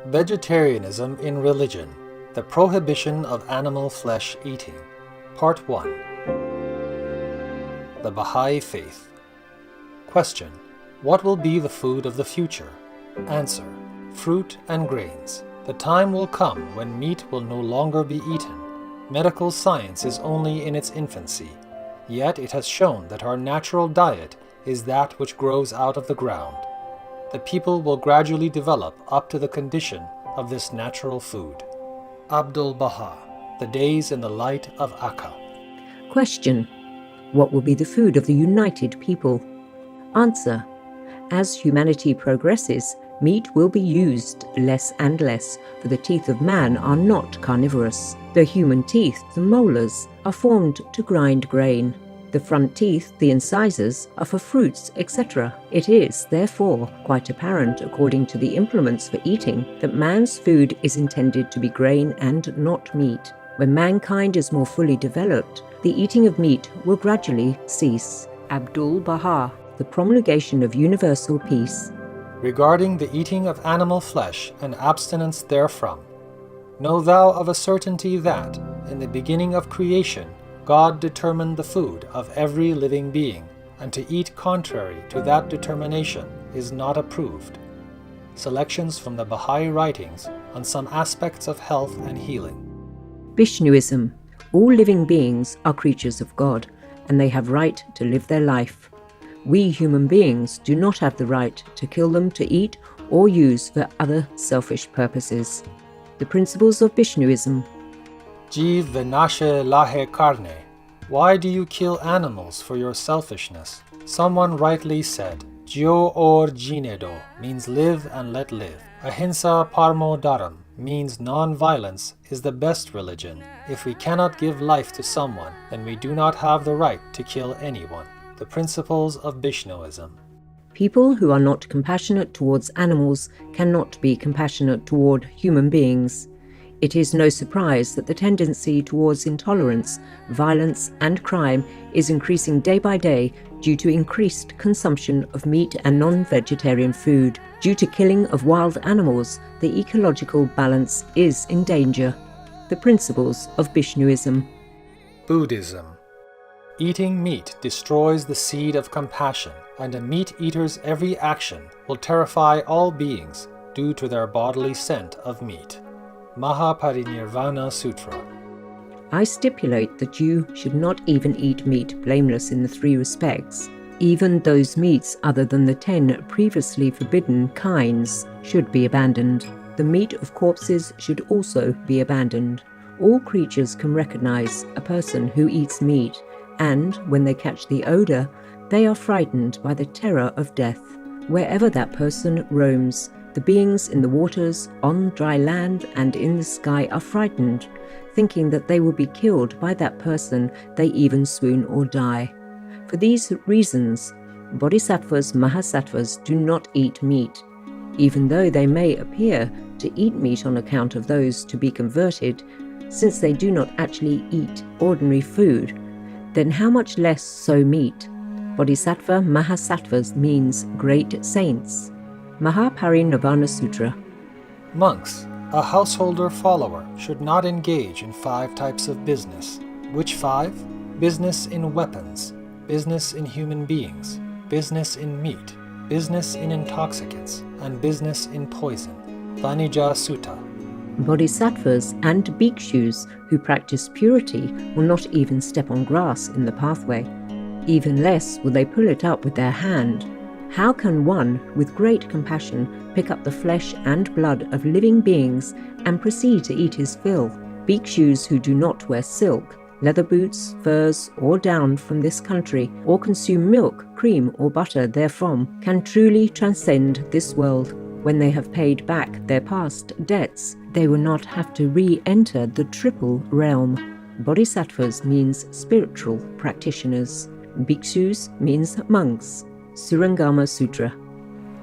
Vegetarianism in Religion, the Prohibition of Animal Flesh Eating, Part 1. The Baha'i Faith. Question: what will be the food of the future? Answer: fruit and grains. The time will come when meat will no longer be eaten. Medical science is only in its infancy, yet it has shown that our natural diet is that which grows out of the ground. The people will gradually develop up to the condition of this natural food. Abdul Baha, The Days in the Light of Akka. Question: what will be the food of the united people? Answer: as humanity progresses, meat will be used less and less, for the teeth of man are not carnivorous. The human teeth, the molars, are formed to grind grain. The front teeth, the incisors, are for fruits, etc. It is, therefore, quite apparent, according to the implements for eating, that man's food is intended to be grain and not meat. When mankind is more fully developed, the eating of meat will gradually cease. Abdul Baha, The Promulgation of Universal Peace. Regarding the eating of animal flesh and abstinence therefrom, know thou of a certainty that, in the beginning of creation, God determined the food of every living being, and to eat contrary to that determination is not approved. Selections from the Baha'i writings on some aspects of health and healing. Vishnuism. All living beings are creatures of God, and they have right to live their life. We human beings do not have the right to kill them to eat or use for other selfish purposes. The principles of Vishnuism. Jeev vinashe lahe karne. Why do you kill animals for your selfishness? Someone rightly said, Jio or jinedo means live and let live. Ahimsa parmo dharam means non-violence is the best religion. If we cannot give life to someone, then we do not have the right to kill anyone. The principles of Vishnuism. People who are not compassionate towards animals cannot be compassionate toward human beings. It is no surprise that the tendency towards intolerance, violence, and crime is increasing day by day due to increased consumption of meat and non-vegetarian food. Due to killing of wild animals, the ecological balance is in danger. The principles of Vishnuism. Buddhism. Eating meat destroys the seed of compassion, and a meat eater's every action will terrify all beings due to their bodily scent of meat. Mahaparinirvana Sutra. I stipulate that you should not even eat meat blameless in the 3 respects. Even those meats other than the 10 previously forbidden kinds should be abandoned. The meat of corpses should also be abandoned. All creatures can recognize a person who eats meat, and when they catch the odor, they are frightened by the terror of death. Wherever that person roams, the beings in the waters, on dry land, and in the sky are frightened, thinking that they will be killed by that person. They even swoon or die. For these reasons, bodhisattvas, mahasattvas do not eat meat. Even though they may appear to eat meat on account of those to be converted, since they do not actually eat ordinary food, then how much less so meat? Bodhisattva mahasattvas means great saints. Mahaparinirvana Sutra. Monks, a householder follower, should not engage in 5 types of business. Which 5? Business in weapons, business in human beings, business in meat, business in intoxicants, and business in poison. Vanija Sutta. Bodhisattvas and bhikshus who practice purity will not even step on grass in the pathway. Even less will they pull it up with their hand. How can one, with great compassion, pick up the flesh and blood of living beings and proceed to eat his fill? Bhikshus who do not wear silk, leather boots, furs, or down from this country, or consume milk, cream, or butter therefrom, can truly transcend this world. When they have paid back their past debts, they will not have to re-enter the triple realm. Bodhisattvas means spiritual practitioners. Bhikshus means monks. Surangama Sutra.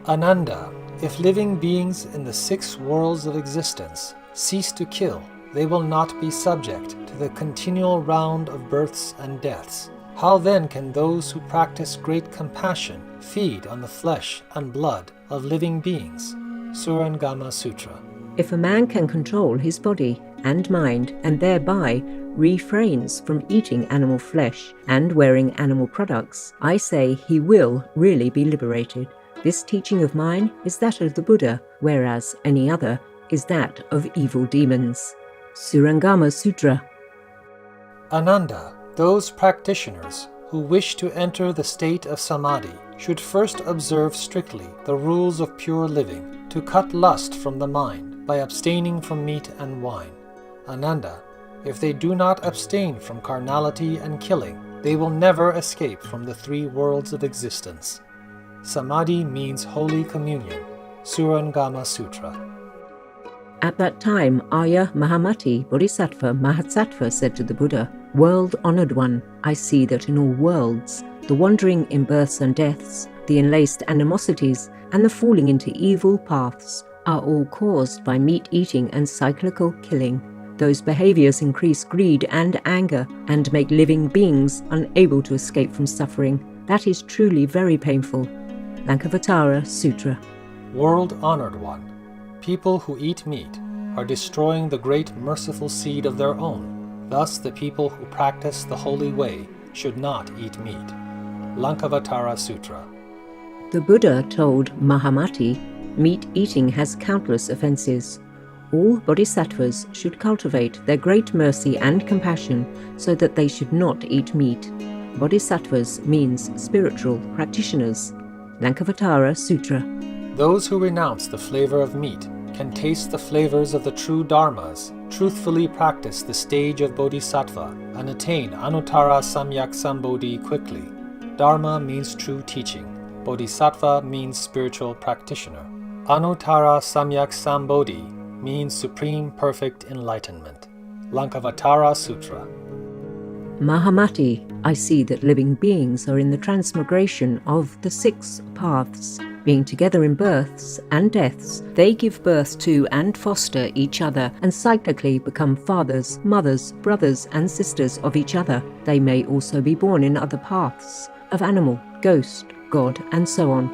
Ananda, if living beings in the 6 worlds of existence cease to kill, they will not be subject to the continual round of births and deaths. How then can those who practice great compassion feed on the flesh and blood of living beings? Surangama Sutra. If a man can control his body and mind and thereby refrains from eating animal flesh and wearing animal products, I say he will really be liberated. This teaching of mine is that of the Buddha, whereas any other is that of evil demons. Surangama Sutra. Ananda, those practitioners who wish to enter the state of samadhi should first observe strictly the rules of pure living, to cut lust from the mind by abstaining from meat and wine. Ananda, if they do not abstain from carnality and killing, they will never escape from the three worlds of existence. Samadhi means holy communion. Surangama Sutra. At that time, Arya Mahamati Bodhisattva Mahasattva said to the Buddha, "World-honored one, I see that in all worlds, the wandering in births and deaths, the enlaced animosities, and the falling into evil paths are all caused by meat-eating and cyclical killing. Those behaviors increase greed and anger and make living beings unable to escape from suffering. That is truly very painful." Lankavatara Sutra. World-honored one, people who eat meat are destroying the great merciful seed of their own. Thus the people who practice the holy way should not eat meat. Lankavatara Sutra. The Buddha told Mahamati, meat eating has countless offences. All bodhisattvas should cultivate their great mercy and compassion so that they should not eat meat. Bodhisattvas means spiritual practitioners. Lankavatara Sutra. Those who renounce the flavor of meat can taste the flavors of the true dharmas, truthfully practice the stage of bodhisattva, and attain Anuttara Samyak Sambodhi quickly. Dharma means true teaching. Bodhisattva means spiritual practitioner. Anuttara Samyak Sambodhi means supreme perfect enlightenment. Lankavatara Sutra. Mahamati, I see that living beings are in the transmigration of the 6 paths. Being together in births and deaths, they give birth to and foster each other and cyclically become fathers, mothers, brothers and sisters of each other. They may also be born in other paths, of animal, ghost, god and so on.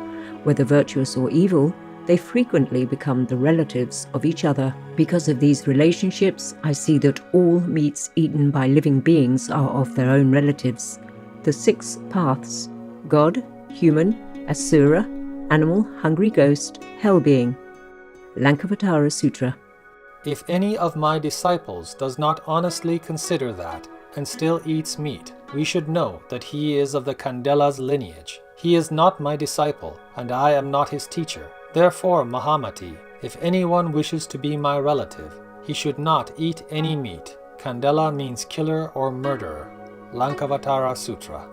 Whether virtuous or evil, they frequently become the relatives of each other. Because of these relationships, I see that all meats eaten by living beings are of their own relatives. The 6 paths: God, human, asura, animal, hungry ghost, hell being. Lankavatara Sutra. If any of my disciples does not honestly consider that, and still eats meat, we should know that he is of the Kandela's lineage. He is not my disciple, and I am not his teacher. Therefore, Mahamati, if anyone wishes to be my relative, he should not eat any meat. Kandela means killer or murderer. Lankavatara Sutra.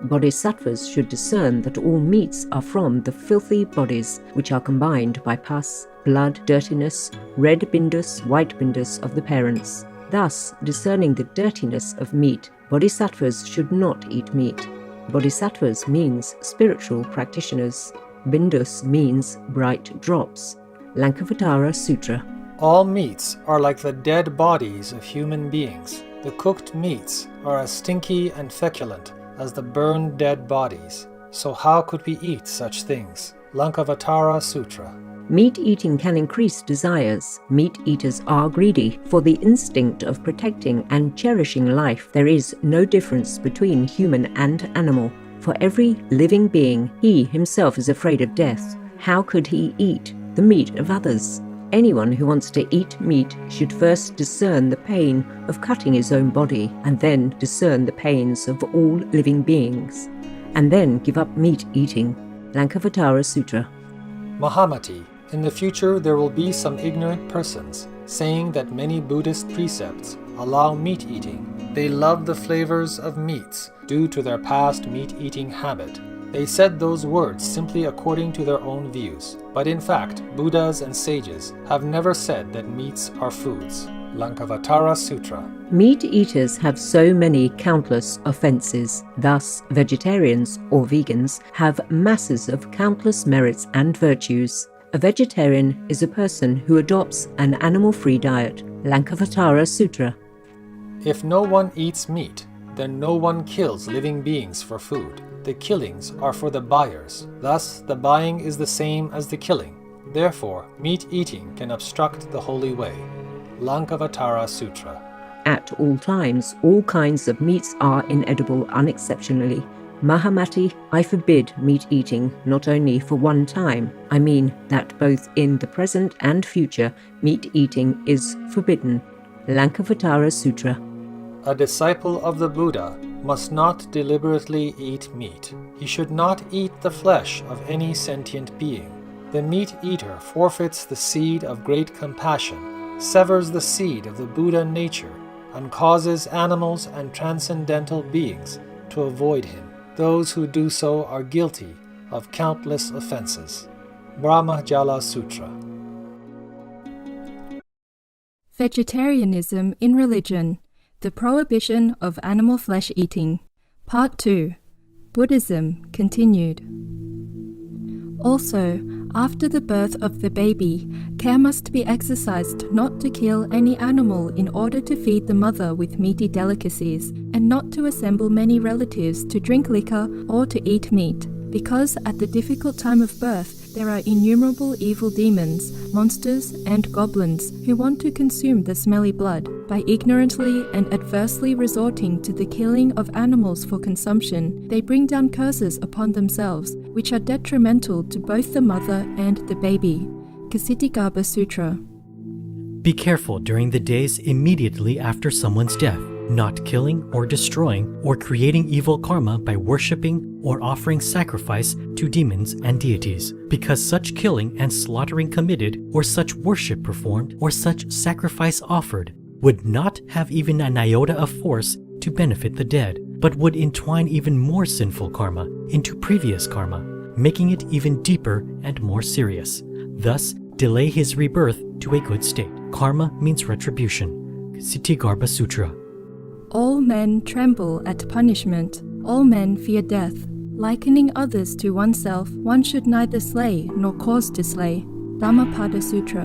Bodhisattvas should discern that all meats are from the filthy bodies, which are combined by pus, blood, dirtiness, red bindus, white bindus of the parents. Thus, discerning the dirtiness of meat, bodhisattvas should not eat meat. Bodhisattvas means spiritual practitioners. Bindus means bright drops. Lankavatara Sutra. All meats are like the dead bodies of human beings. The cooked meats are as stinky and feculent as the burned dead bodies. So how could we eat such things? Lankavatara Sutra. Meat eating can increase desires. Meat eaters are greedy. For the instinct of protecting and cherishing life, there is no difference between human and animal. For every living being, he himself is afraid of death. How could he eat the meat of others? Anyone who wants to eat meat should first discern the pain of cutting his own body, and then discern the pains of all living beings, and then give up meat eating. Lankavatara Sutra. Mahamati, in the future there will be some ignorant persons saying that many Buddhist precepts allow meat eating. They love the flavors of meats due to their past meat-eating habit. They said those words simply according to their own views, but in fact, Buddhas and sages have never said that meats are foods. Lankavatara Sutra. Meat eaters have so many countless offences. Thus, vegetarians or vegans have masses of countless merits and virtues. A vegetarian is a person who adopts an animal-free diet. Lankavatara Sutra. If no one eats meat, then no one kills living beings for food. The killings are for the buyers. Thus, the buying is the same as the killing. Therefore, meat eating can obstruct the holy way. Lankavatara Sutra. At all times, all kinds of meats are inedible unexceptionally. Mahamati, I forbid meat eating not only for one time, I mean that both in the present and future, meat eating is forbidden. Lankavatara Sutra. A disciple of the Buddha must not deliberately eat meat. He should not eat the flesh of any sentient being. The meat eater forfeits the seed of great compassion, severs the seed of the Buddha nature, and causes animals and transcendental beings to avoid him. Those who do so are guilty of countless offenses. Brahmajala Sutra. Vegetarianism in Religion. The Prohibition of Animal Flesh Eating. Part 2. Buddhism continued. Also, after the birth of the baby, care must be exercised not to kill any animal in order to feed the mother with meaty delicacies, and not to assemble many relatives to drink liquor or to eat meat, because at the difficult time of birth there are innumerable evil demons, monsters, and goblins who want to consume the smelly blood. By ignorantly and adversely resorting to the killing of animals for consumption, they bring down curses upon themselves, which are detrimental to both the mother and the baby. Ksitigarbha Sutra. Be careful during the days immediately after someone's death, not killing or destroying or creating evil karma by worshipping or offering sacrifice to demons and deities, because such killing and slaughtering committed, or such worship performed, or such sacrifice offered, would not have even an iota of force to benefit the dead, but would entwine even more sinful karma into previous karma, making it even deeper and more serious. Thus, delay his rebirth to a good state. Karma means retribution. Ksitigarbha Sutra. All men tremble at punishment. All men fear death. Likening others to oneself, one should neither slay nor cause to slay. Dhammapada Sutra.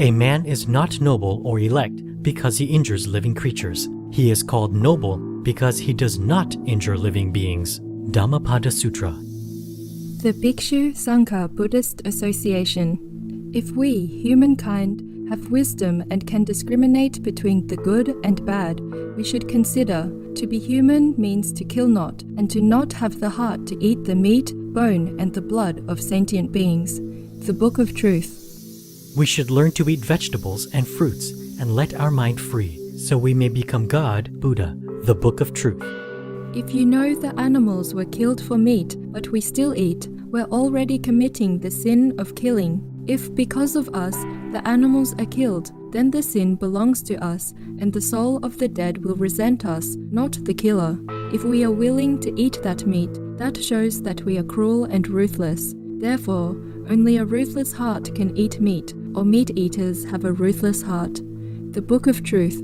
A man is not noble or elect because he injures living creatures. He is called noble because he does not injure living beings. Dhammapada Sutra. The Bhikshu Sangha Buddhist Association. If we, humankind, have wisdom and can discriminate between the good and bad, we should consider to be human means to kill not, and to not have the heart to eat the meat, bone, and the blood of sentient beings. The Book of Truth. We should learn to eat vegetables and fruits and let our mind free, so we may become God, Buddha. The Book of Truth. If you know the animals were killed for meat, but we still eat, we're already committing the sin of killing. If because of us the animals are killed, then the sin belongs to us, and the soul of the dead will resent us, not the killer. If we are willing to eat that meat, that shows that we are cruel and ruthless. Therefore, only a ruthless heart can eat meat, or meat eaters have a ruthless heart. The Book of Truth.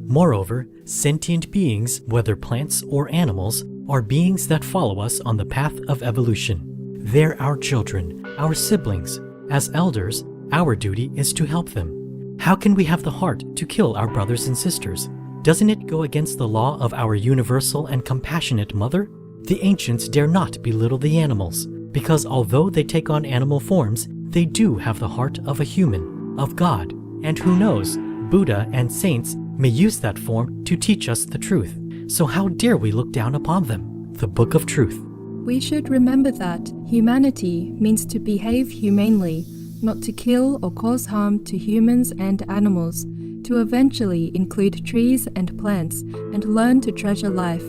Moreover, sentient beings, whether plants or animals, are beings that follow us on the path of evolution. They're our children, our siblings. As elders, our duty is to help them. How can we have the heart to kill our brothers and sisters? Doesn't it go against the law of our universal and compassionate mother? The ancients dare not belittle the animals, because although they take on animal forms, they do have the heart of a human, of God. And who knows, Buddha and saints may use that form to teach us the truth. So how dare we look down upon them? The Book of Truth. We should remember that humanity means to behave humanely, not to kill or cause harm to humans and animals, to eventually include trees and plants, and learn to treasure life.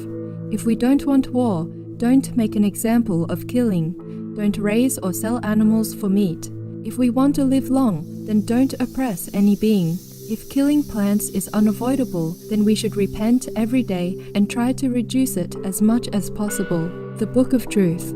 If we don't want war, don't make an example of killing. Don't raise or sell animals for meat. If we want to live long, then don't oppress any being. If killing plants is unavoidable, then we should repent every day and try to reduce it as much as possible. The Book of Truth.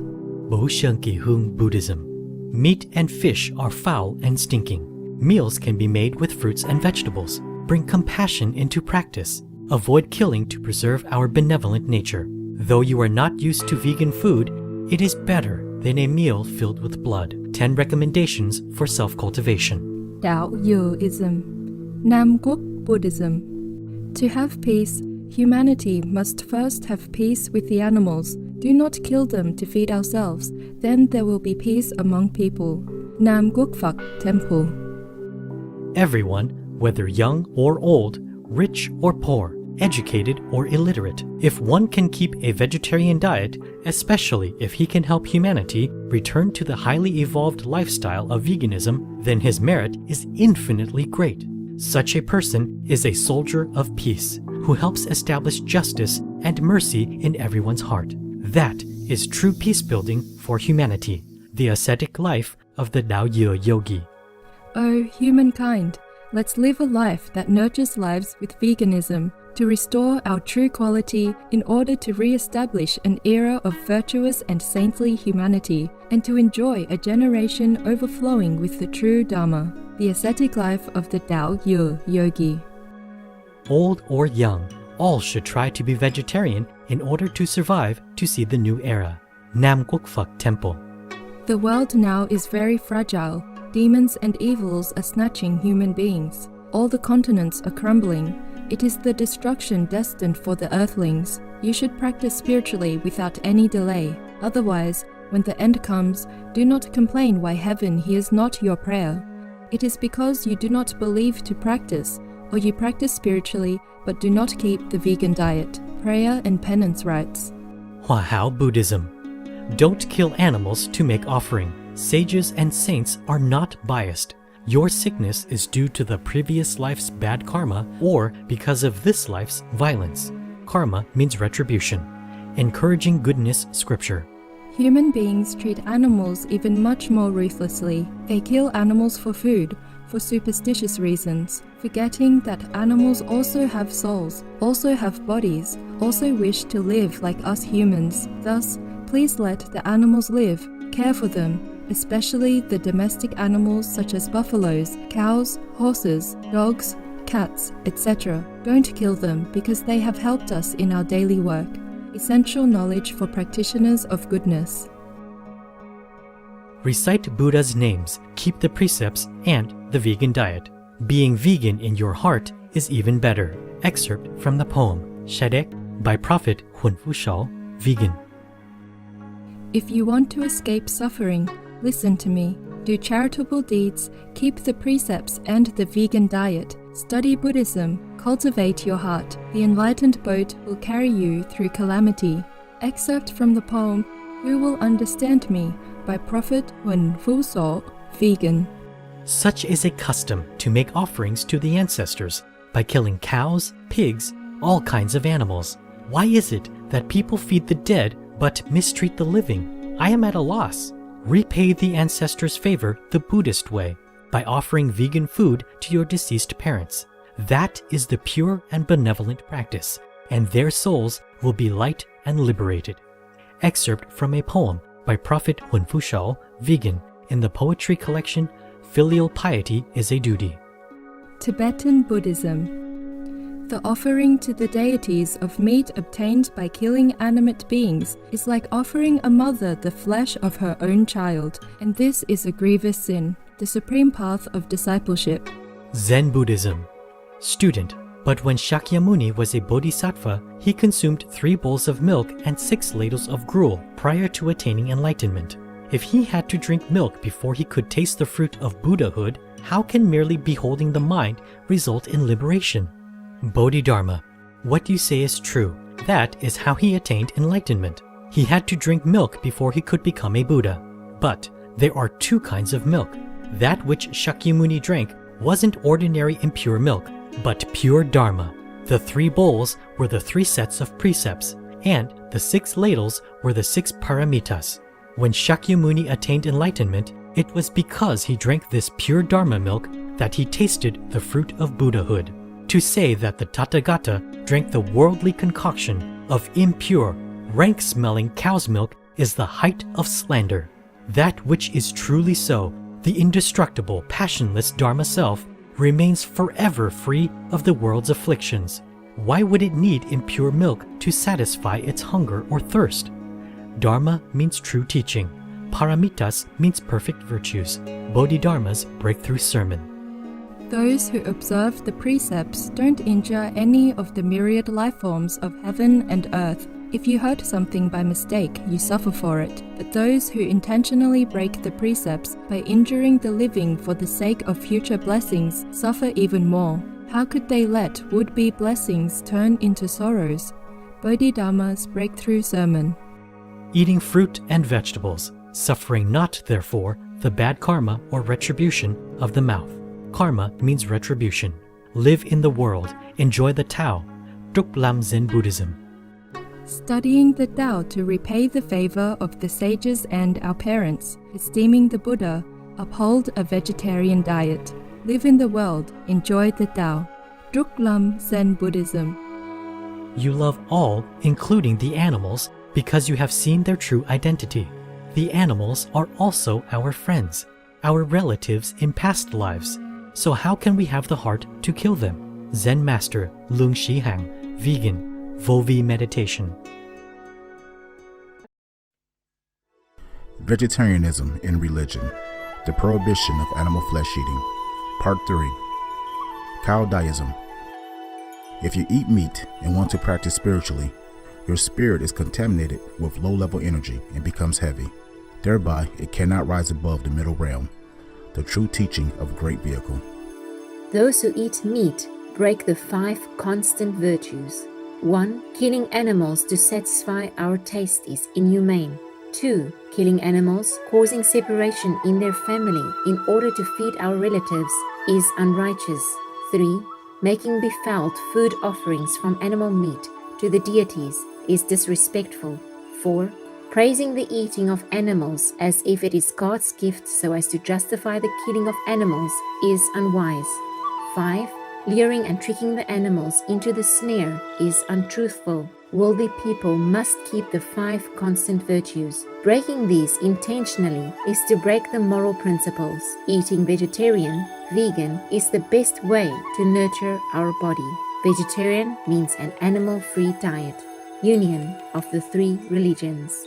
Boshanki Hung Buddhism. Meat and fish are foul and stinking. Meals can be made with fruits and vegetables. Bring compassion into practice. Avoid killing to preserve our benevolent nature. Though you are not used to vegan food, it is better than a meal filled with blood. 10 recommendations for self-cultivation. Taoism. Namguk Buddhism. To have peace, humanity must first have peace with the animals. Do not kill them to feed ourselves, then there will be peace among people. Nam Gukfak Temple. Everyone, whether young or old, rich or poor, educated or illiterate, if one can keep a vegetarian diet, especially if he can help humanity return to the highly evolved lifestyle of veganism, then his merit is infinitely great. Such a person is a soldier of peace, who helps establish justice and mercy in everyone's heart. That is true peace building for humanity, the ascetic life of the Dao Ye Yogi. O humankind, let's live a life that nurtures lives with veganism, to restore our true quality in order to re-establish an era of virtuous and saintly humanity, and to enjoy a generation overflowing with the true Dharma, the ascetic life of the Dao Ye Yogi. Old or young, all should try to be vegetarian in order to survive to see the new era. Nam Gukfak Temple. The world now is very fragile. Demons and evils are snatching human beings. All the continents are crumbling. It is the destruction destined for the earthlings. You should practice spiritually without any delay. Otherwise, when the end comes, do not complain why heaven hears not your prayer. It is because you do not believe to practice, or you practice spiritually but do not keep the vegan diet, prayer and penance rites. Huahao Buddhism. Don't kill animals to make offering. Sages and saints are not biased. Your sickness is due to the previous life's bad karma or because of this life's violence. Karma means retribution. Encouraging goodness scripture. Human beings treat animals even much more ruthlessly. They kill animals for food, for superstitious reasons, forgetting that animals also have souls, also have bodies, also wish to live like us humans. Thus, please let the animals live, care for them, especially the domestic animals such as buffaloes, cows, horses, dogs, cats, etc. Don't kill them because they have helped us in our daily work. Essential knowledge for practitioners of goodness. Recite Buddha's names, keep the precepts, and the vegan diet. Being vegan in your heart is even better. Excerpt from the poem Shadek by Prophet Hunfu Shao, Vegan. If you want to escape suffering, listen to me. Do charitable deeds, keep the precepts and the vegan diet, study Buddhism, cultivate your heart. The enlightened boat will carry you through calamity. Excerpt from the poem Who Will Understand Me by Prophet Hunfu Shao, Vegan. Such is a custom to make offerings to the ancestors by killing cows, pigs, all kinds of animals. Why is it that people feed the dead but mistreat the living? I am at a loss. Repay the ancestors' favor the Buddhist way by offering vegan food to your deceased parents. That is the pure and benevolent practice, and their souls will be light and liberated. Excerpt from a poem by Prophet Hunfu Shao, Vegan, in the poetry collection Filial Piety is a Duty. Tibetan Buddhism. The offering to the deities of meat obtained by killing animate beings is like offering a mother the flesh of her own child, and this is a grievous sin, the supreme path of discipleship. Zen Buddhism. Student, but when Shakyamuni was a bodhisattva, he consumed 3 bowls of milk and 6 ladles of gruel prior to attaining enlightenment. If he had to drink milk before he could taste the fruit of Buddhahood, how can merely beholding the mind result in liberation? Bodhidharma. What you say is true. That is how he attained enlightenment. He had to drink milk before he could become a Buddha. But there are 2 kinds of milk. That which Shakyamuni drank wasn't ordinary impure milk, but pure Dharma. The 3 bowls were the 3 sets of precepts, and the 6 ladles were the 6 paramitas. When Shakyamuni attained enlightenment, it was because he drank this pure Dharma milk that he tasted the fruit of Buddhahood. To say that the Tathagata drank the worldly concoction of impure, rank-smelling cow's milk is the height of slander. That which is truly so, the indestructible, passionless Dharma self, remains forever free of the world's afflictions. Why would it need impure milk to satisfy its hunger or thirst? Dharma means true teaching. Paramitas means perfect virtues. Bodhidharma's breakthrough sermon. Those who observe the precepts don't injure any of the myriad life forms of heaven and earth. If you hurt something by mistake, you suffer for it. But those who intentionally break the precepts by injuring the living for the sake of future blessings suffer even more. How could they let would-be blessings turn into sorrows? Bodhidharma's Breakthrough Sermon. Eating fruit and vegetables, suffering not, therefore, the bad karma or retribution of the mouth. Karma means retribution. Live in the world, enjoy the Tao, Trúc Lam Zen Buddhism. Studying the Tao to repay the favor of the sages and our parents, esteeming the Buddha, uphold a vegetarian diet. Live in the world, enjoy the Tao. Trúc Lam Zen Buddhism. You love all, including the animals, because you have seen their true identity. The animals are also our friends, our relatives in past lives. So how can we have the heart to kill them? Zen Master Lung Shihang, Vegan, Volvi Meditation. Vegetarianism in Religion, the Prohibition of Animal Flesh Eating. Part 3. Taoism. If you eat meat and want to practice spiritually, your spirit is contaminated with low-level energy and becomes heavy. Thereby, it cannot rise above the middle realm, the true teaching of Great Vehicle. Those who eat meat break the 5 constant virtues. 1. Killing animals to satisfy our taste is inhumane. 2. Killing animals, causing separation in their family in order to feed our relatives is unrighteous. 3. Making befouled food offerings from animal meat to the deities is disrespectful. 4. Praising the eating of animals as if it is God's gift so as to justify the killing of animals is unwise. 5. Luring and tricking the animals into the snare is untruthful. Worldly people must keep the 5 constant virtues. Breaking these intentionally is to break the moral principles. Eating vegetarian, vegan is the best way to nurture our body. Vegetarian means an animal-free diet. Union of the 3 religions.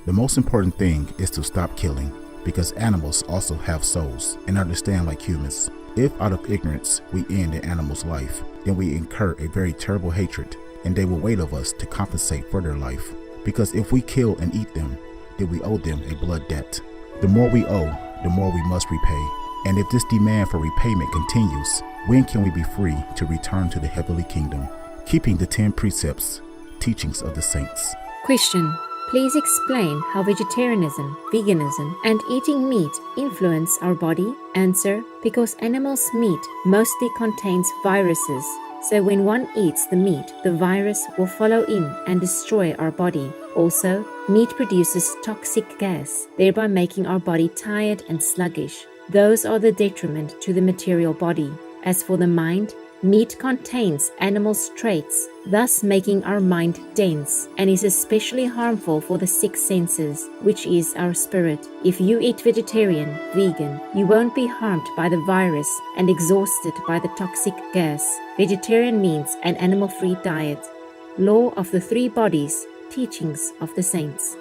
The most important thing is to stop killing, because animals also have souls and understand like humans. If out of ignorance we end an animal's life, then we incur a very terrible hatred, and they will wait of us to compensate for their life. Because if we kill and eat them, then we owe them a blood debt. The more we owe, the more we must repay. And if this demand for repayment continues, when can we be free to return to the heavenly kingdom? Keeping the 10 precepts, teachings of the saints. Question. Please explain how vegetarianism, veganism, and eating meat influence our body. Answer. Because animals' meat mostly contains viruses. So when one eats the meat, the virus will follow in and destroy our body. Also, meat produces toxic gas, thereby making our body tired and sluggish. Those are the detriment to the material body. As for the mind, meat contains animals' traits, thus making our mind dense, and is especially harmful for the 6 senses, which is our spirit. If you eat vegetarian, vegan, you won't be harmed by the virus and exhausted by the toxic gas. Vegetarian means an animal-free diet. Law of the 3 bodies, teachings of the saints.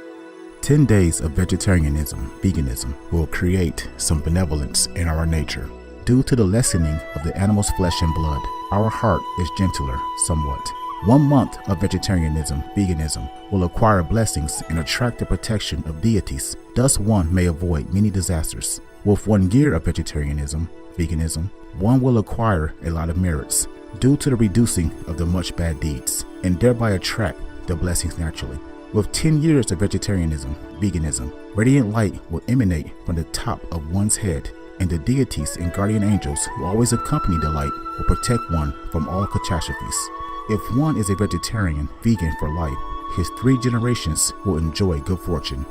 10 days of vegetarianism, veganism will create some benevolence in our nature. Due to the lessening of the animal's flesh and blood, our heart is gentler somewhat. 1 month of vegetarianism, veganism will acquire blessings and attract the protection of deities. Thus one may avoid many disasters. With 1 year of vegetarianism, veganism, one will acquire a lot of merits due to the reducing of the much bad deeds and thereby attract the blessings naturally. With 10 years of vegetarianism, veganism, radiant light will emanate from the top of one's head, and the deities and guardian angels who always accompany the light will protect one from all catastrophes. If one is a vegetarian, vegan for life, his 3 generations will enjoy good fortune.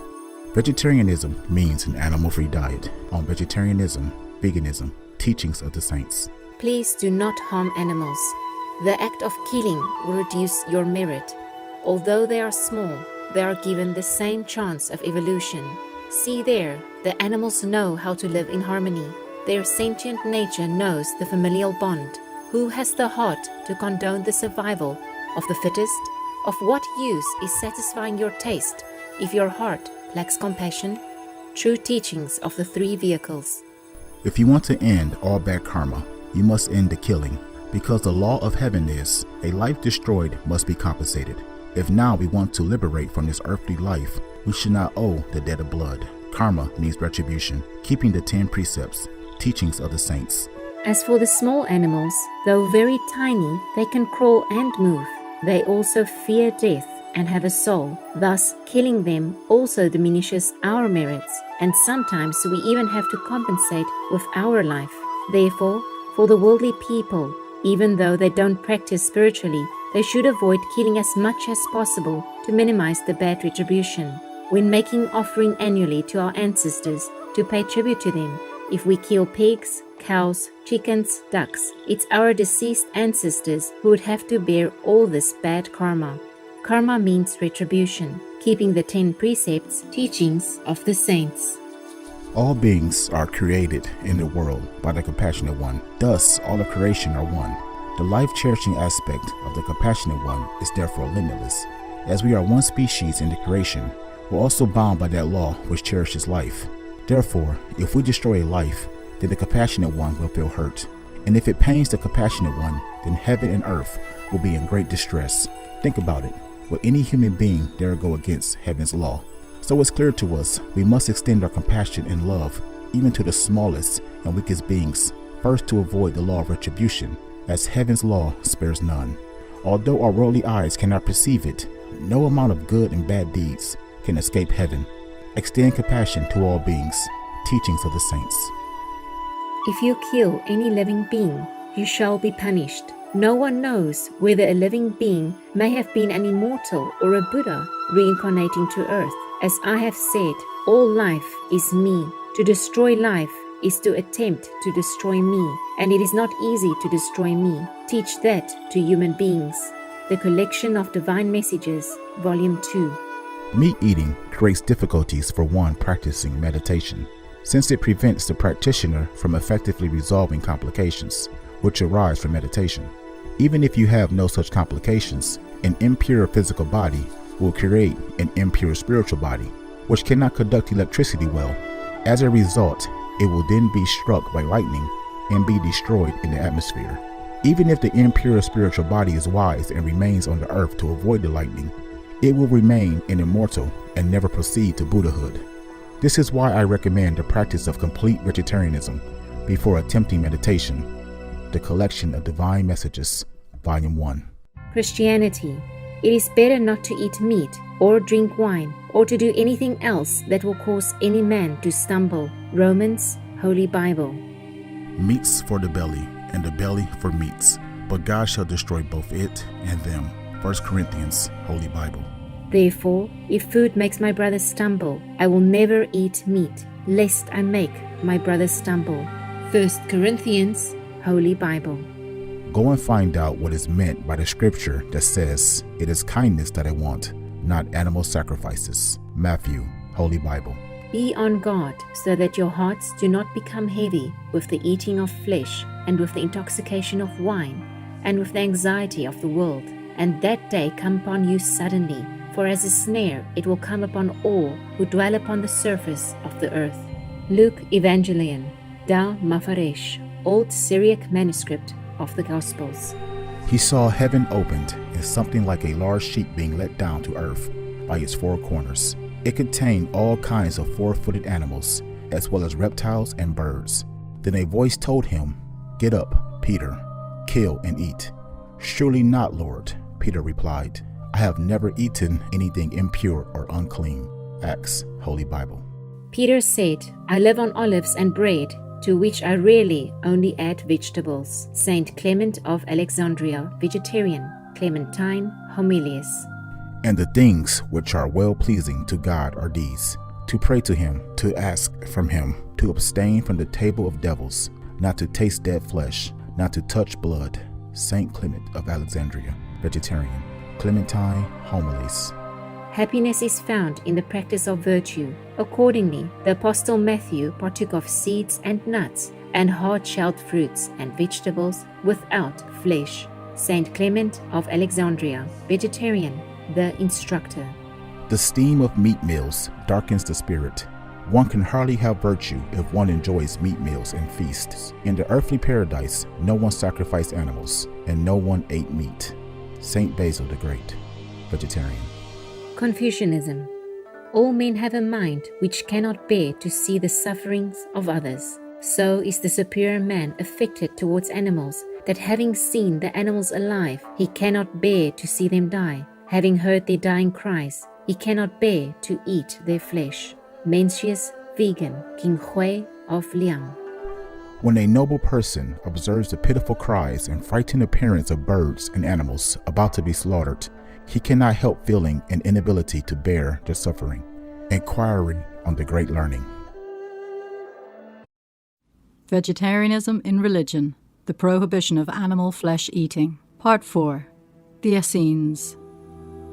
Vegetarianism means an animal-free diet. On vegetarianism, veganism, teachings of the saints. Please do not harm animals. The act of killing will reduce your merit. Although they are small, they are given the same chance of evolution. See there, the animals know how to live in harmony. Their sentient nature knows the familial bond. Who has the heart to condone the survival of the fittest? Of what use is satisfying your taste if your heart lacks compassion? True teachings of the 3 vehicles. If you want to end all bad karma, you must end the killing, because the law of heaven is, a life destroyed must be compensated. If now we want to liberate from this earthly life, we should not owe the debt of blood. Karma means retribution, keeping the 10 precepts, teachings of the saints. As for the small animals, though very tiny, they can crawl and move. They also fear death and have a soul. Thus, killing them also diminishes our merits, and sometimes we even have to compensate with our life. Therefore, for the worldly people, even though they don't practice spiritually, they should avoid killing as much as possible to minimize the bad retribution. When making offering annually to our ancestors to pay tribute to them, if we kill pigs, cows, chickens, ducks, it's our deceased ancestors who would have to bear all this bad karma. Karma means retribution, keeping the 10 precepts, teachings of the saints. All beings are created in the world by the Compassionate One. Thus, all of creation are one. The life-cherishing aspect of the Compassionate One is therefore limitless. As we are one species in the creation, we're also bound by that law which cherishes life. Therefore, if we destroy a life, then the Compassionate One will feel hurt. And if it pains the Compassionate One, then heaven and earth will be in great distress. Think about it. Will any human being dare go against heaven's law? So it's clear to us we must extend our compassion and love even to the smallest and weakest beings, first to avoid the law of retribution, as heaven's law spares none. Although our worldly eyes cannot perceive it, no amount of good and bad deeds can escape heaven. Extend compassion to all beings, teachings of the saints. If you kill any living being, you shall be punished. No one knows whether a living being may have been an immortal or a Buddha reincarnating to earth. As I have said, all life is me. To destroy life is to attempt to destroy me, and it is not easy to destroy me. Teach that to human beings. The Collection of Divine Messages, Volume 2. Meat eating creates difficulties for one practicing meditation, since it prevents the practitioner from effectively resolving complications which arise from meditation. Even if you have no such complications, an impure physical body will create an impure spiritual body, which cannot conduct electricity well. As a result, it will then be struck by lightning and be destroyed in the atmosphere. Even if the impure spiritual body is wise and remains on the earth to avoid the lightning, it will remain an immortal and never proceed to Buddhahood. This is why I recommend the practice of complete vegetarianism before attempting meditation. The Collection of Divine Messages, Volume 1. Christianity. It is better not to eat meat or drink wine or to do anything else that will cause any man to stumble. Romans, Holy Bible. Meats for the belly, and the belly for meats, but God shall destroy both it and them. 1 Corinthians, Holy Bible. Therefore, if food makes my brother stumble, I will never eat meat, lest I make my brother stumble. 1 Corinthians, Holy Bible. Go and find out what is meant by the scripture that says, "It is kindness that I want, not animal sacrifices." Matthew, Holy Bible. Be on guard so that your hearts do not become heavy with the eating of flesh and with the intoxication of wine and with the anxiety of the world, and that day come upon you suddenly, for as a snare it will come upon all who dwell upon the surface of the earth. Luke Evangelion, Da Mafaresh, Old Syriac manuscript of the Gospels. He saw heaven opened and something like a large sheet being let down to earth by its four corners. It contained all kinds of four-footed animals, as well as reptiles and birds. Then a voice told him, "Get up, Peter, kill and eat." "Surely not, Lord," Peter replied. "I have never eaten anything impure or unclean." Acts, Holy Bible. Peter said, "I live on olives and bread, to which I rarely only add vegetables." Saint Clement of Alexandria, Vegetarian, Clementine, Homilies. "And the things which are well-pleasing to God are these: to pray to him, to ask from him, to abstain from the table of devils, not to taste dead flesh, not to touch blood." Saint Clement of Alexandria, Vegetarian, Clementine, Homilies. Happiness is found in the practice of virtue. Accordingly, the Apostle Matthew partook of seeds and nuts and hard-shelled fruits and vegetables without flesh. Saint Clement of Alexandria, Vegetarian, the instructor. The steam of meat meals darkens the spirit. One can hardly have virtue if one enjoys meat meals and feasts. In the earthly paradise, no one sacrificed animals, and no one ate meat. Saint Basil the Great. vegetarian. Confucianism. All men have a mind which cannot bear to see the sufferings of others. So is the superior man affected towards animals, that having seen the animals alive, he cannot bear to see them die. Having heard their dying cries, he cannot bear to eat their flesh. Mencius Vegan, King Hui of Liang. When a noble person observes the pitiful cries and frightened appearance of birds and animals about to be slaughtered, he cannot help feeling an inability to bear their suffering, inquiring on the great learning. Vegetarianism in Religion, the Prohibition of Animal Flesh Eating. Part 4. The Essenes.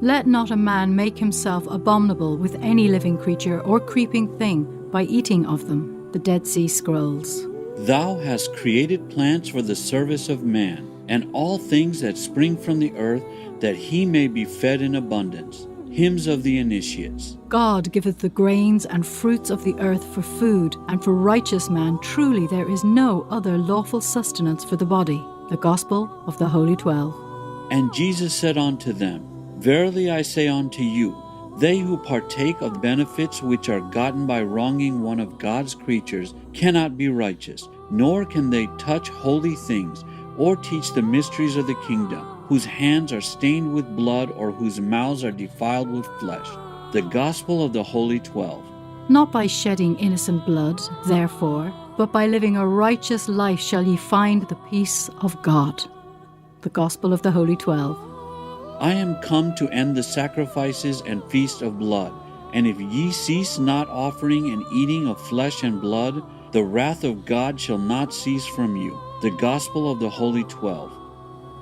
Let not a man make himself abominable with any living creature or creeping thing by eating of them. The Dead Sea Scrolls. Thou hast created plants for the service of man, and all things that spring from the earth, that he may be fed in abundance. Hymns of the Initiates. God giveth the grains and fruits of the earth for food, and for righteous man truly there is no other lawful sustenance for the body. The Gospel of the Holy 12. And Jesus said unto them, Verily I say unto you, they who partake of benefits which are gotten by wronging one of God's creatures cannot be righteous, nor can they touch holy things, or teach the mysteries of the kingdom, whose hands are stained with blood, or whose mouths are defiled with flesh. The Gospel of the Holy 12. Not by shedding innocent blood, therefore, but by living a righteous life shall ye find the peace of God. The Gospel of the Holy 12. I am come to end the sacrifices and feast of blood. And if ye cease not offering and eating of flesh and blood, the wrath of God shall not cease from you. The Gospel of the Holy 12.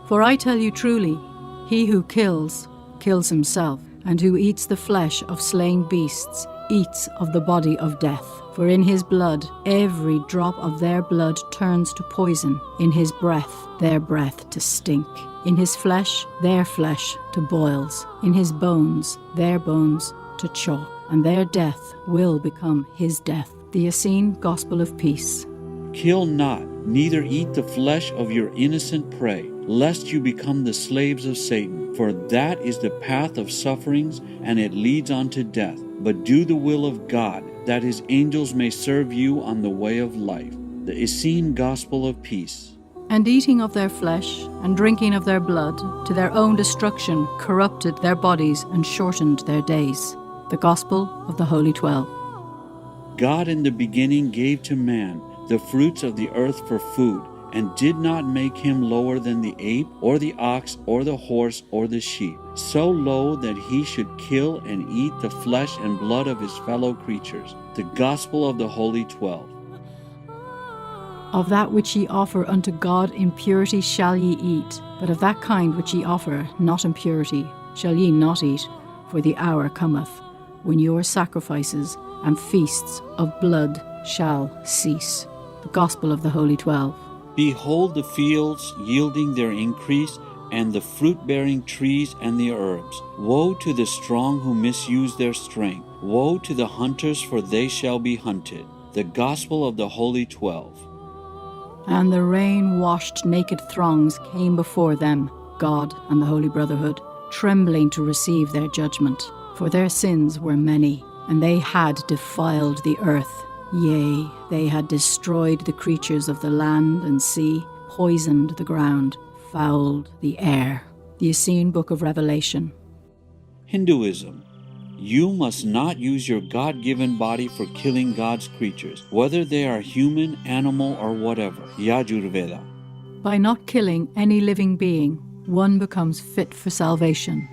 For I tell you truly, he who kills, kills himself, and who eats the flesh of slain beasts, eats of the body of death. For in his blood every drop of their blood turns to poison, in his breath their breath to stink, in his flesh their flesh to boils, in his bones their bones to chalk, and their death will become his death. The Essene Gospel of Peace. Kill not, neither eat the flesh of your innocent prey, lest you become the slaves of Satan. For that is the path of sufferings, and it leads unto death. But do the will of God, that his angels may serve you on the way of life. The Essene Gospel of Peace. And eating of their flesh, and drinking of their blood, to their own destruction corrupted their bodies and shortened their days. The Gospel of the Holy 12. God in the beginning gave to man the fruits of the earth for food, and did not make him lower than the ape, or the ox, or the horse, or the sheep, so low that he should kill and eat the flesh and blood of his fellow creatures. The Gospel of the Holy 12. Of that which ye offer unto God in purity shall ye eat, but of that kind which ye offer not in purity shall ye not eat, for the hour cometh, when your sacrifices and feasts of blood shall cease. The Gospel of the Holy 12. Behold the fields yielding their increase, and the fruit-bearing trees and the herbs. Woe to the strong who misuse their strength. Woe to the hunters, for they shall be hunted. The Gospel of the Holy 12. And the rain-washed naked throngs came before them, God and the Holy Brotherhood, trembling to receive their judgment. For their sins were many, and they had defiled the earth. Yea, they had destroyed the creatures of the land and sea, poisoned the ground, fouled the air. The Essene Book of Revelation. Hinduism. You must not use your God-given body for killing God's creatures, whether they are human, animal, or whatever. Yajurveda. By not killing any living being, one becomes fit for salvation.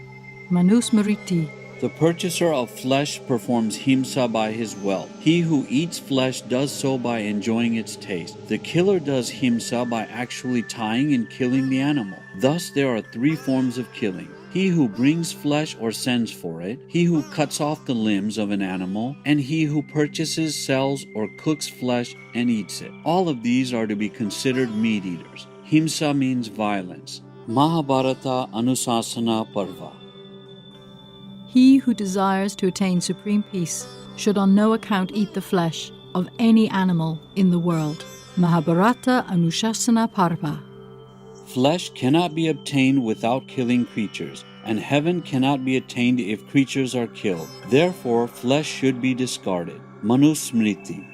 Manusmriti. The purchaser of flesh performs himsa by his wealth. He who eats flesh does so by enjoying its taste. The killer does himsa by actually tying and killing the animal. Thus there are three forms of killing. He who brings flesh or sends for it, he who cuts off the limbs of an animal, and he who purchases, sells, or cooks flesh and eats it. All of these are to be considered meat eaters. Himsa means violence. Mahabharata Anusasana Parva. He who desires to attain supreme peace should on no account eat the flesh of any animal in the world. Mahabharata Anushasana Parva. Flesh cannot be obtained without killing creatures. and heaven cannot be attained if creatures are killed. Therefore, flesh should be discarded. Manusmriti.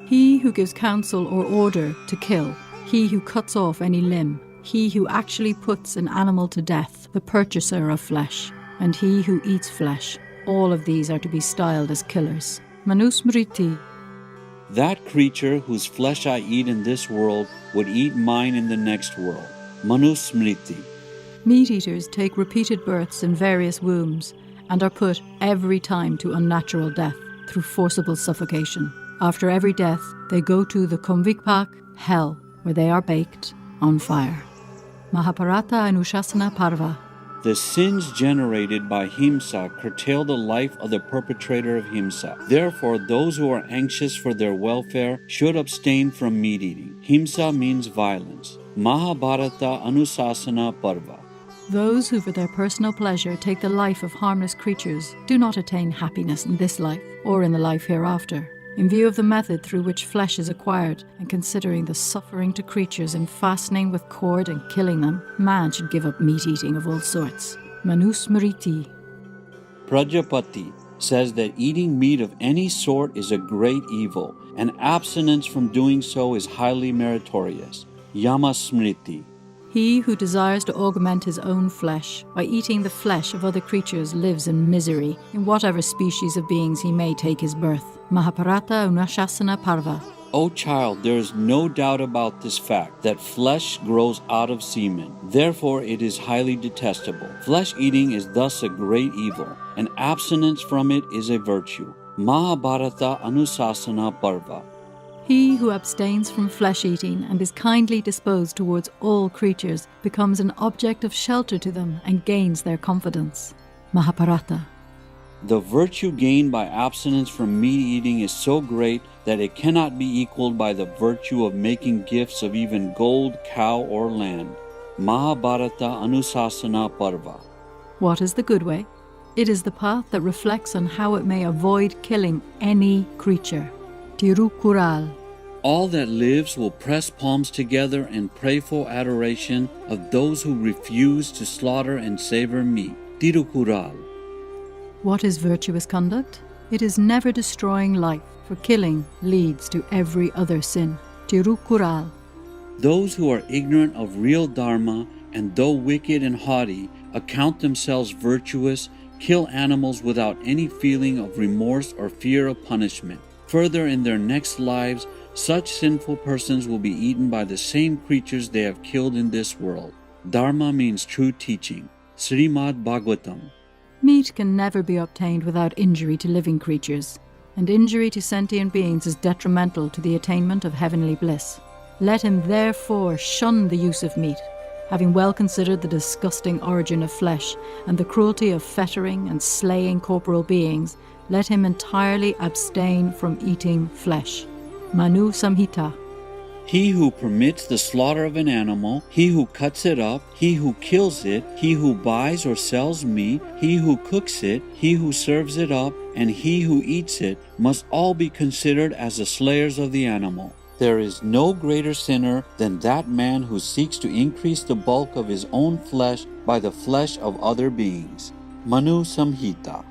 He who gives counsel or order to kill, he who cuts off any limb, he who actually puts an animal to death, the purchaser of flesh, and he who eats flesh, all of these are to be styled as killers. Manusmriti. That creature whose flesh I eat in this world would eat mine in the next world. Manusmriti. Meat eaters take repeated births in various wombs and are put every time to unnatural death through forcible suffocation. After every death, they go to the Kumvikpak, hell, where they are baked on fire. Mahabharata Anushasana Parva. The sins generated by Himsa curtail the life of the perpetrator of Himsa. Therefore, those who are anxious for their welfare should abstain from meat eating. Himsa means violence. Mahabharata Anusasana Parva. Those who for their personal pleasure take the life of harmless creatures do not attain happiness in this life or in the life hereafter. In view of the method through which flesh is acquired, and considering the suffering to creatures in fastening with cord and killing them, man should give up meat eating of all sorts. Manusmriti. Prajapati says that eating meat of any sort is a great evil, and abstinence from doing so is highly meritorious. Yamasmriti. He who desires to augment his own flesh by eating the flesh of other creatures lives in misery, in whatever species of beings he may take his birth. Mahabharata Unashasana Parva. O child, there is no doubt about this fact, that flesh grows out of semen. Therefore, it is highly detestable. Flesh eating is thus a great evil, and abstinence from it is a virtue. Mahabharata Anusasana Parva. He who abstains from flesh eating and is kindly disposed towards all creatures becomes an object of shelter to them and gains their confidence. Mahabharata. The virtue gained by abstinence from meat eating is so great that it cannot be equaled by the virtue of making gifts of even gold, cow, or land. Mahabharata Anusasana Parva. What is the good way? It is the path that reflects on how it may avoid killing any creature. Tirukural. All that lives will press palms together and pray for adoration of those who refuse to slaughter and savor meat. Tirukural. What is virtuous conduct? It is never destroying life, for killing leads to every other sin. Tirukural. Those who are ignorant of real dharma and though wicked and haughty, account themselves virtuous, kill animals without any feeling of remorse or fear of punishment. Further, in their next lives, such sinful persons will be eaten by the same creatures they have killed in this world. Dharma means true teaching. Srimad Bhagavatam. Meat can never be obtained without injury to living creatures, and injury to sentient beings is detrimental to the attainment of heavenly bliss. Let him therefore shun the use of meat, having well considered the disgusting origin of flesh and the cruelty of fettering and slaying corporal beings. Let him entirely abstain from eating flesh. Manu Samhita. He who permits the slaughter of an animal, he who cuts it up, he who kills it, he who buys or sells meat, he who cooks it, he who serves it up, and he who eats it, must all be considered as the slayers of the animal. There is no greater sinner than that man who seeks to increase the bulk of his own flesh by the flesh of other beings. Manu Samhita.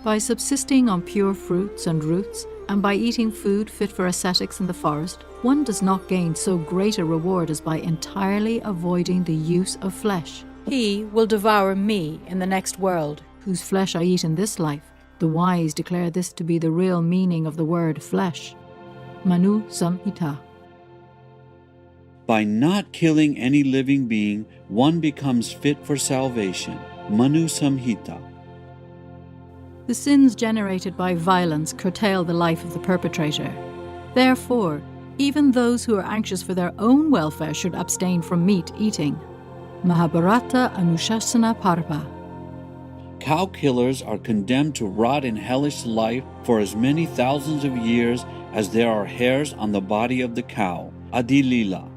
By subsisting on pure fruits and roots, and by eating food fit for ascetics in the forest, one does not gain so great a reward as by entirely avoiding the use of flesh. He will devour me in the next world, whose flesh I eat in this life. The wise declare this to be the real meaning of the word flesh. Manu Samhita. By not killing any living being, one becomes fit for salvation. Manu Samhita. The sins generated by violence curtail the life of the perpetrator. Therefore, even those who are anxious for their own welfare should abstain from meat eating. Mahabharata Anushasana Parva. Cow killers are condemned to rot in hellish life for as many thousands of years as there are hairs on the body of the cow. Adilila.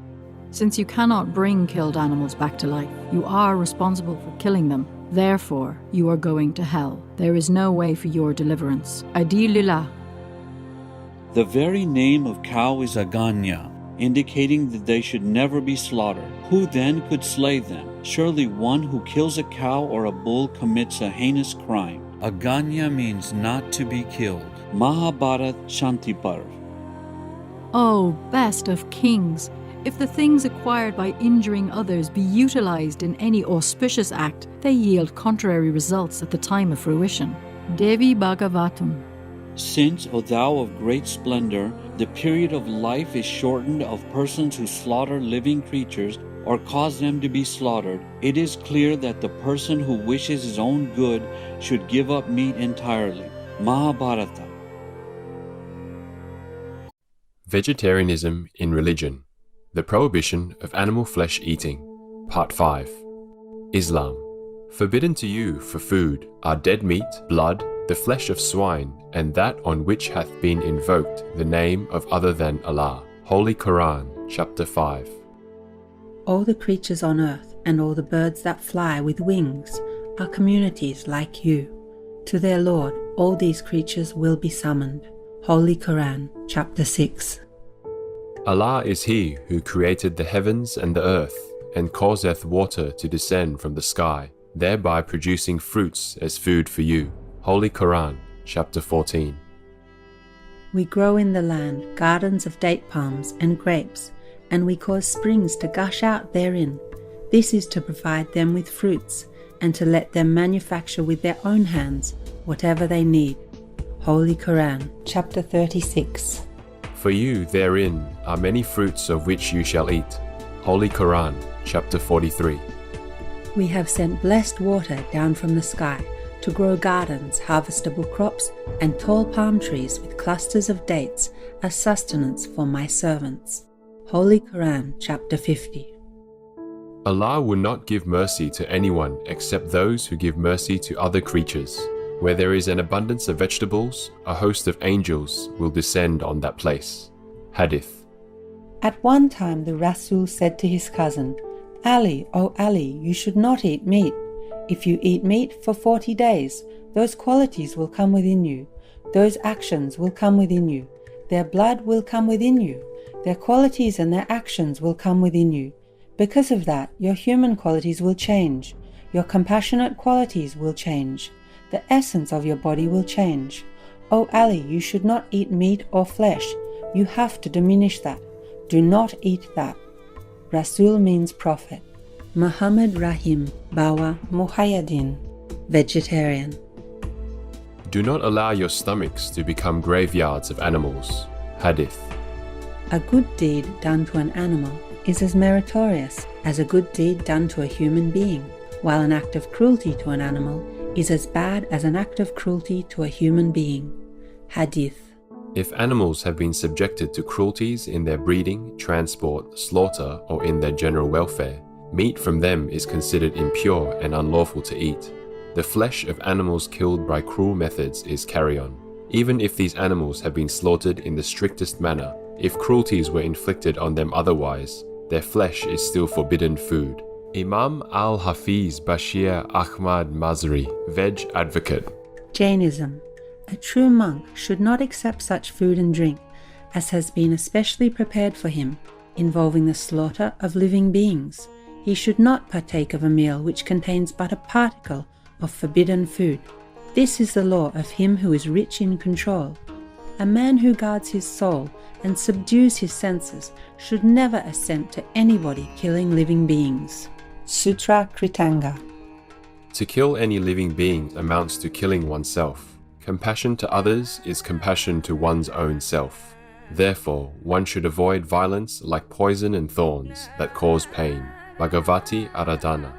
Since you cannot bring killed animals back to life, you are responsible for killing them. Therefore, you are going to hell. There is no way for your deliverance. Adilila. The very name of cow is Aganya. indicating that they should never be slaughtered. Who then could slay them? Surely one who kills a cow or a bull commits a heinous crime. Aganya means not to be killed. Mahabharat Shanti Parv. O best of kings, if the things acquired by injuring others be utilized in any auspicious act, they yield contrary results at the time of fruition. Devi Bhagavatam. Since, O thou of great splendor, the period of life is shortened of persons who slaughter living creatures or cause them to be slaughtered, it is clear that the person who wishes his own good should give up meat entirely. Mahabharata. Vegetarianism in Religion. The Prohibition of Animal Flesh Eating. Part 5. Islam. Forbidden to you for food are dead meat, blood, the flesh of swine, and that on which hath been invoked the name of other than Allah. Holy Quran, chapter 5. All the creatures on earth and all the birds that fly with wings are communities like you. To their Lord all these creatures will be summoned. Holy Quran, chapter 6. Allah is He who created the heavens and the earth, and causeth water to descend from the sky, thereby producing fruits as food for you. Holy Quran, chapter 14. We grow in the land gardens of date palms and grapes, and we cause springs to gush out therein. This is to provide them with fruits, and to let them manufacture with their own hands whatever they need. Holy Quran, chapter 36. For you therein are many fruits of which you shall eat. Holy Quran, chapter 43. We have sent blessed water down from the sky to grow gardens, harvestable crops, and tall palm trees with clusters of dates as sustenance for my servants. Holy Quran, chapter 50. Allah will not give mercy to anyone except those who give mercy to other creatures. Where there is an abundance of vegetables, a host of angels will descend on that place. Hadith. At one time the Rasul said to his cousin, Ali, O Ali, you should not eat meat. If you eat meat for 40 days, those qualities will come within you. Those actions will come within you. Their blood will come within you. Their qualities and their actions will come within you. Because of that, your human qualities will change. Your compassionate qualities will change. The essence of your body will change. O Ali, you should not eat meat or flesh. You have to diminish that. Do not eat that. Rasul means prophet. Muhammad Rahim Bawa Muhayyadin, vegetarian. Do not allow your stomachs to become graveyards of animals. Hadith. A good deed done to an animal is as meritorious as a good deed done to a human being, while an act of cruelty to an animal is as bad as an act of cruelty to a human being. Hadith. If animals have been subjected to cruelties in their breeding, transport, slaughter, or in their general welfare, meat from them is considered impure and unlawful to eat. The flesh of animals killed by cruel methods is carrion. Even if these animals have been slaughtered in the strictest manner, if cruelties were inflicted on them otherwise, their flesh is still forbidden food. Imam al-Hafiz Bashir Ahmad Mazri, veg advocate. Jainism. A true monk should not accept such food and drink as has been especially prepared for him, involving the slaughter of living beings. He should not partake of a meal which contains but a particle of forbidden food. This is the law of him who is rich in control. A man who guards his soul and subdues his senses should never assent to anybody killing living beings. Sutra Kritanga. To kill any living being amounts to killing oneself. Compassion to others is compassion to one's own self. Therefore, one should avoid violence like poison and thorns that cause pain. Bhagavati Aradhana.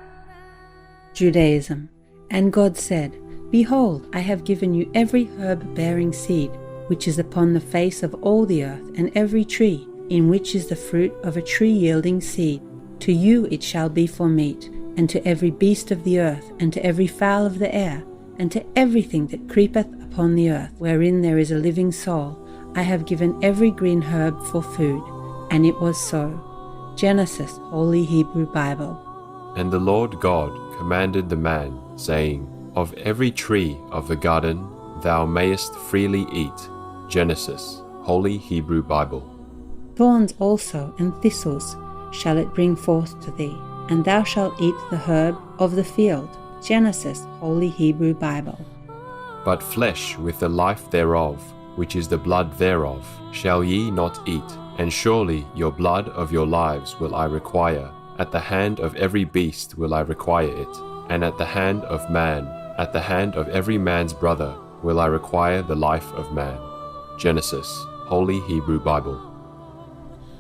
Judaism. And God said, Behold, I have given you every herb bearing seed, which is upon the face of all the earth, and every tree, in which is the fruit of a tree yielding seed. To you it shall be for meat, and to every beast of the earth, and to every fowl of the air, and to everything that creepeth upon the earth, wherein there is a living soul, I have given every green herb for food. And it was so. Genesis, Holy Hebrew Bible. And the Lord God commanded the man, saying, Of every tree of the garden thou mayest freely eat. Genesis, Holy Hebrew Bible. Thorns also and thistles shall it bring forth to thee, and thou shalt eat the herb of the field. Genesis, Holy Hebrew Bible. But flesh with the life thereof, which is the blood thereof, shall ye not eat, and surely your blood of your lives will I require. At the hand of every beast will I require it, and at the hand of man, at the hand of every man's brother will I require the life of man. Genesis, Holy Hebrew Bible.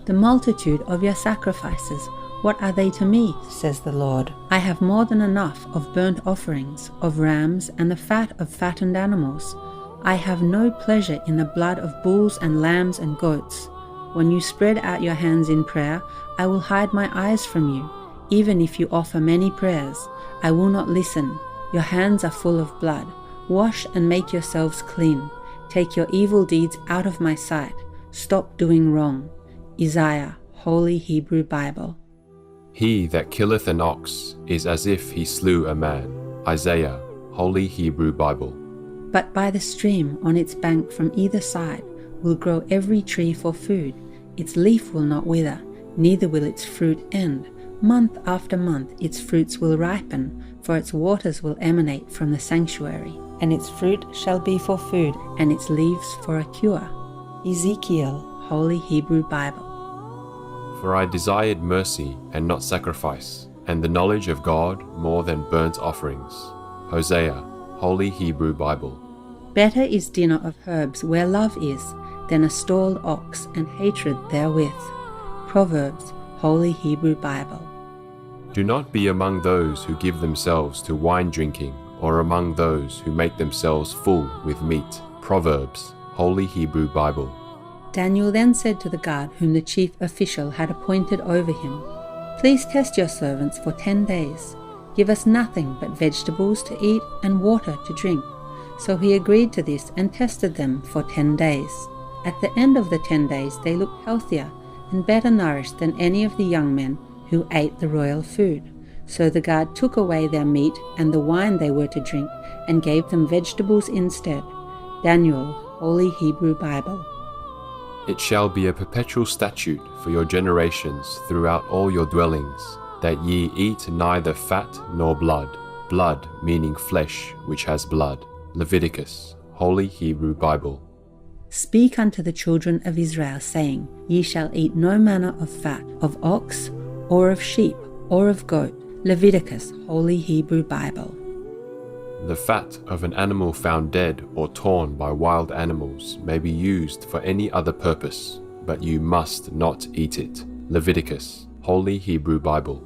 The multitude of your sacrifices, what are they to me, says the Lord? I have more than enough of burnt offerings, of rams, and the fat of fattened animals. I have no pleasure in the blood of bulls and lambs and goats. When you spread out your hands in prayer, I will hide my eyes from you. Even if you offer many prayers, I will not listen. Your hands are full of blood. Wash and make yourselves clean. Take your evil deeds out of my sight. Stop doing wrong. Isaiah, Holy Hebrew Bible. He that killeth an ox is as if he slew a man. Isaiah, Holy Hebrew Bible. But by the stream on its bank from either side will grow every tree for food. Its leaf will not wither, neither will its fruit end. Month after month its fruits will ripen, for its waters will emanate from the sanctuary. And its fruit shall be for food, and its leaves for a cure. Ezekiel, Holy Hebrew Bible. For I desired mercy and not sacrifice, and the knowledge of God more than burnt offerings. Hosea, Holy Hebrew Bible. Better is dinner of herbs where love is, than a stalled ox and hatred therewith. Proverbs, Holy Hebrew Bible. Do not be among those who give themselves to wine drinking, or among those who make themselves full with meat. Proverbs, Holy Hebrew Bible. Daniel then said to the guard whom the chief official had appointed over him, Please test your servants for 10 days. Give us nothing but vegetables to eat and water to drink. So he agreed to this and tested them for 10 days. At the end of the 10 days they looked healthier and better nourished than any of the young men who ate the royal food. So the guard took away their meat and the wine they were to drink and gave them vegetables instead. Daniel, Holy Hebrew Bible. It shall be a perpetual statute for your generations throughout all your dwellings, that ye eat neither fat nor blood, blood meaning flesh which has blood. Leviticus, Holy Hebrew Bible. Speak unto the children of Israel, saying, Ye shall eat no manner of fat, of ox, or of sheep, or of goat. Leviticus, Holy Hebrew Bible. The fat of an animal found dead or torn by wild animals may be used for any other purpose, but you must not eat it. Leviticus, Holy Hebrew Bible.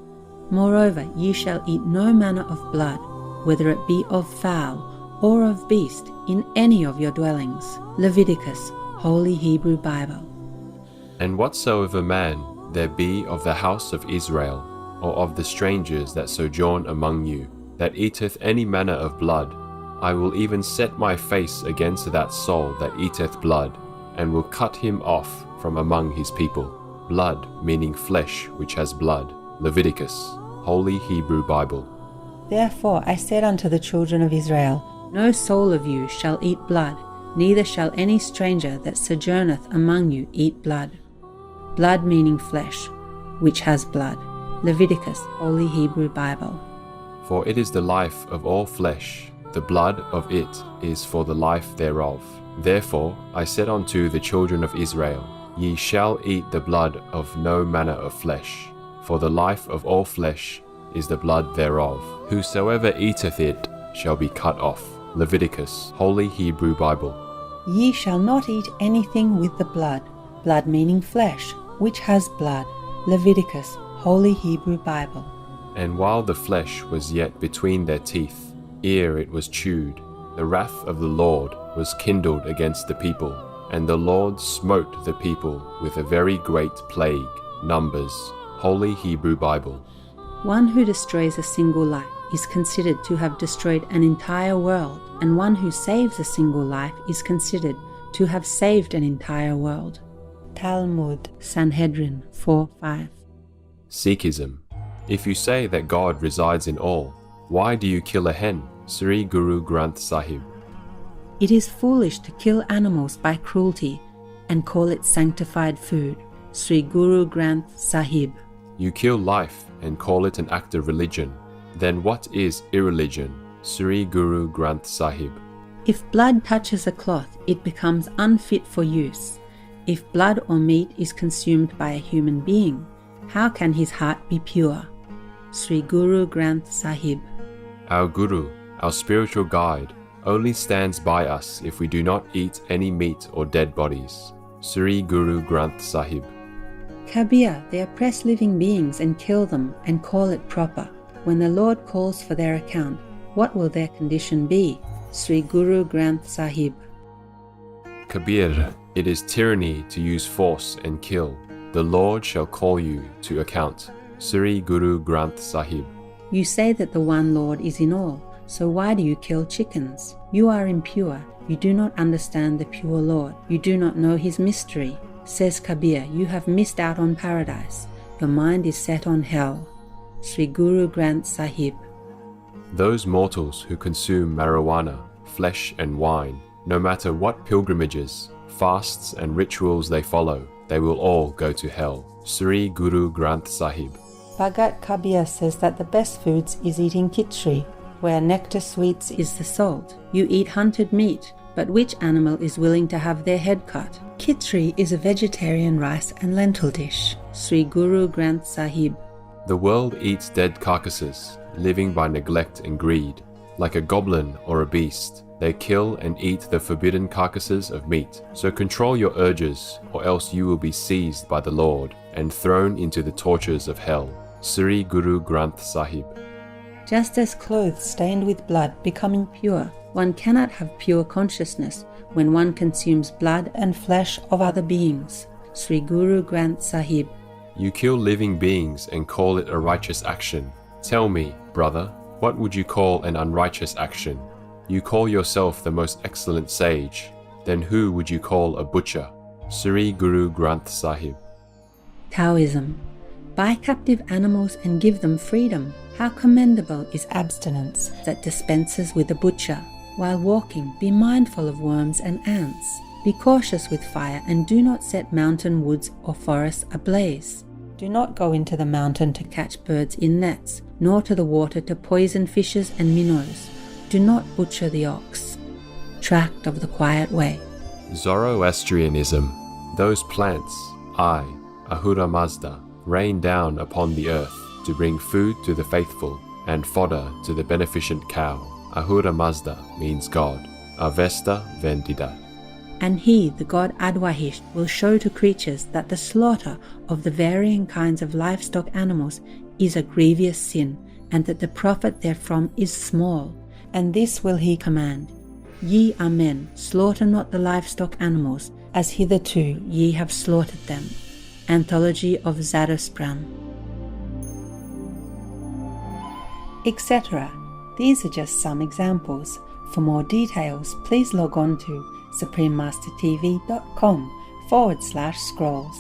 Moreover, ye shall eat no manner of blood, whether it be of fowl or of beast, in any of your dwellings. Leviticus, Holy Hebrew Bible. And whatsoever man there be of the house of Israel, or of the strangers that sojourn among you, that eateth any manner of blood, I will even set my face against that soul that eateth blood, and will cut him off from among his people. Blood meaning flesh which has blood. Leviticus, Holy Hebrew Bible. Therefore I said unto the children of Israel, No soul of you shall eat blood, neither shall any stranger that sojourneth among you eat blood. Blood meaning flesh, which has blood. Leviticus, Holy Hebrew Bible. For it is the life of all flesh, the blood of it is for the life thereof. Therefore I said unto the children of Israel, Ye shall eat the blood of no manner of flesh, for the life of all flesh is the blood thereof. Whosoever eateth it shall be cut off. Leviticus, Holy Hebrew Bible. Ye shall not eat anything with the blood, blood meaning flesh, which has blood. Leviticus, Holy Hebrew Bible. And while the flesh was yet between their teeth, ere it was chewed, the wrath of the Lord was kindled against the people, and the Lord smote the people with a very great plague. Numbers, Holy Hebrew Bible. One who destroys a single life is considered to have destroyed an entire world, and one who saves a single life is considered to have saved an entire world. Talmud, Sanhedrin 4:5. Sikhism. If you say that God resides in all, why do you kill a hen? Sri Guru Granth Sahib. It is foolish to kill animals by cruelty and call it sanctified food. Sri Guru Granth Sahib. You kill life and call it an act of religion. Then what is irreligion? Sri Guru Granth Sahib. If blood touches a cloth, it becomes unfit for use. If blood or meat is consumed by a human being, how can his heart be pure? Sri Guru Granth Sahib. Our Guru, our spiritual guide, only stands by us if we do not eat any meat or dead bodies. Sri Guru Granth Sahib. Kabir, they oppress living beings and kill them and call it proper. When the Lord calls for their account, what will their condition be? Sri Guru Granth Sahib. Kabir, it is tyranny to use force and kill. The Lord shall call you to account. Sri Guru Granth Sahib. You say that the one Lord is in all, so why do you kill chickens? You are impure. You do not understand the pure Lord. You do not know his mystery. Says Kabir, you have missed out on paradise. Your mind is set on hell. Sri Guru Granth Sahib. Those mortals who consume marijuana, flesh and wine, no matter what pilgrimages, fasts and rituals they follow, they will all go to hell. Sri Guru Granth Sahib. Bhagat Kabir says that the best foods is eating khichdi, where nectar sweets is the salt. You eat hunted meat, but which animal is willing to have their head cut? Khichdi is a vegetarian rice and lentil dish. Sri Guru Granth Sahib. The world eats dead carcasses, living by neglect and greed. Like a goblin or a beast, they kill and eat the forbidden carcasses of meat. So control your urges, or else you will be seized by the Lord and thrown into the tortures of hell. Sri Guru Granth Sahib. Just as clothes stained with blood become impure, one cannot have pure consciousness when one consumes blood and flesh of other beings. Sri Guru Granth Sahib. You kill living beings and call it a righteous action. Tell me, brother, what would you call an unrighteous action? You call yourself the most excellent sage. Then who would you call a butcher? Sri Guru Granth Sahib. Taoism. Buy captive animals and give them freedom. How commendable is abstinence that dispenses with a butcher. While walking, be mindful of worms and ants. Be cautious with fire and do not set mountain woods or forests ablaze. Do not go into the mountain to catch birds in nets, nor to the water to poison fishes and minnows. Do not butcher the ox. Tract of the Quiet Way. Zoroastrianism. Those plants, I, Ahura Mazda, rain down upon the earth to bring food to the faithful and fodder to the beneficent cow. Ahura Mazda means God. Avesta Vendida. And he, the god Adwahisht, will show to creatures that the slaughter of the varying kinds of livestock animals is a grievous sin, and that the profit therefrom is small. And this will he command: Ye are men, slaughter not the livestock animals, as hitherto ye have slaughtered them. Anthology of Zadosprang. Etc. These are just some examples. For more details, please log on to SupremeMasterTV.com/scrolls.